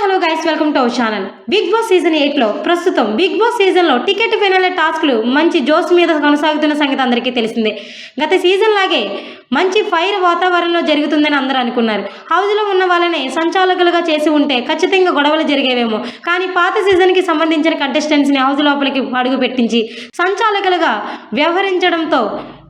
Hello guys, welcome to our channel. Bigg boss season 8లో ప్రస్తుతం Bigg Boss సీజన్లో ticket final టాస్క్లు మంచి జోస్ మీద కొనసాగుతున్న సంగతి అందరికీ తెలిసిందే. గత సీజన్ లాగే మంచి ఫైర్ వాతావరణంలో జరుగుతుందని అందరూ అనుకున్నారు. హౌస్లో ఉన్న వాళ్ళని సంచాలకులుగా చేసి ఉంటే ఖచ్చితంగా గొడవలు జరిగేవేమో. కానీ పాత సీజన్కి సంబంధించిన కంటెస్టెంట్స్ని హౌస్ లోపలికి అడుగు పెట్టించి సంచాలకులుగా వ్యవహరించడంతో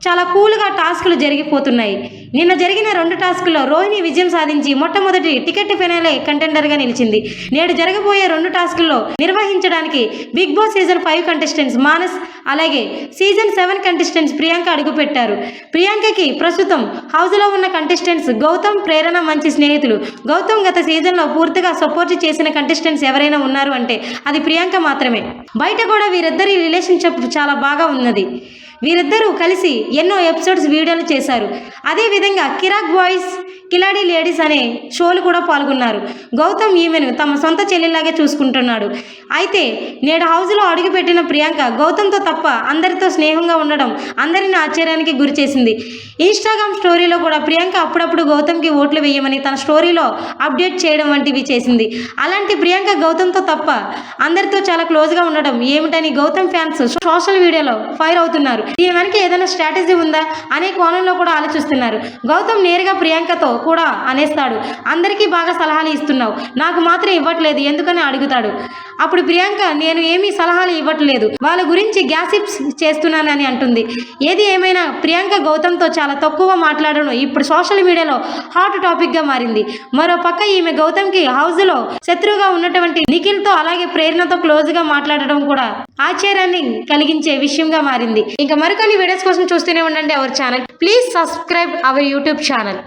చాలా కూల్గా టాస్కులు జరిగిపోతున్నాయి. నిన్న జరిగిన 2 టాస్కుల్లో రోహిణి విజయం సాధించి మొట్టమొదటి టికెట్ ఫైనలే కంటెండర్గా నిలిచింది. నేడు జరగబోయే 2 టాస్కుల్లో నిర్వహించడానికి big boss season 5 contestants Manas, అలాగే సీజన్ 7 కంటెస్టెంట్స్ ప్రియాంక అడుగుపెట్టారు. ప్రియాంకకి ప్రస్తుతం హౌస్లో ఉన్న కంటెస్టెంట్స్ గౌతమ్, ప్రేరణ మంచి స్నేహితులు. గౌతమ్ గత సీజన్లో పూర్తిగా సపోర్ట్ చేసిన కంటెస్టెంట్స్ ఎవరైనా ఉన్నారు అంటే అది ప్రియాంక మాత్రమే. బయట కూడా వీరిద్దరి రిలేషన్షిప్ చాలా బాగా ఉన్నది. వీరిద్దరూ కలిసి ఎన్నో ఎపిసోడ్స్ వీడియోలు చేశారు. అదేవిధంగా కిరాక్ బాయ్స్, కిలాడి లేడీస్ అనే షోలు కూడా పాల్గొన్నారు. గౌతమ్ ఈమెను తమ సొంత చెల్లిలాగే చూసుకుంటున్నాడు. అయితే నేడు హౌస్లో అడుగుపెట్టిన ప్రియాంక గౌతమ్తో తప్ప అందరితో స్నేహంగా ఉండడం అందరిని ఆశ్చర్యానికి గురి చేసింది. ఇన్స్టాగ్రామ్ స్టోరీలో కూడా ప్రియాంక అప్పుడప్పుడు గౌతమ్కి ఓట్లు వేయమని తన స్టోరీలో అప్డేట్ చేయడం వంటివి చేసింది. అలాంటి ప్రియాంక గౌతమ్తో తప్ప అందరితో చాలా క్లోజ్గా ఉండడం ఏమిటని గౌతమ్ ఫ్యాన్స్ సోషల్ మీడియాలో ఫైర్ అవుతున్నారు. దీని వెనక ఏదైనా స్ట్రాటజీ ఉందా అనే కోణంలో కూడా ఆలోచిస్తున్నారు. గౌతమ్ నేరుగా ప్రియాంకతో కూడా అనేస్తాడు, అందరికీ బాగా సలహాలు ఇస్తున్నావు, నాకు మాత్రం ఇవ్వట్లేదు ఎందుకని అడుగుతాడు. అప్పుడు ప్రియాంక, నేను ఏమీ సలహాలు ఇవ్వట్లేదు, వాళ్ళ గురించి గ్యాసిప్స్ చేస్తున్నానని అంటుంది. ఏది ఏమైనా ప్రియాంక గౌతమ్తో చాలా తక్కువ మాట్లాడడం ఇప్పుడు సోషల్ మీడియాలో హాట్ టాపిక్గా మారింది. మరో పక్క ఈమె గౌతమ్కి హౌస్లో శత్రువుగా ఉన్నటువంటి నిఖిల్తో అలాగే ప్రేరణతో క్లోజ్గా మాట్లాడడం కూడా ఆశ్చర్యాన్ని కలిగించే విషయంగా మారింది. ఇంకా మరికొన్ని వీడియోస్ కోసం చూస్తూనే ఉండండి our channel. Please subscribe our YouTube channel.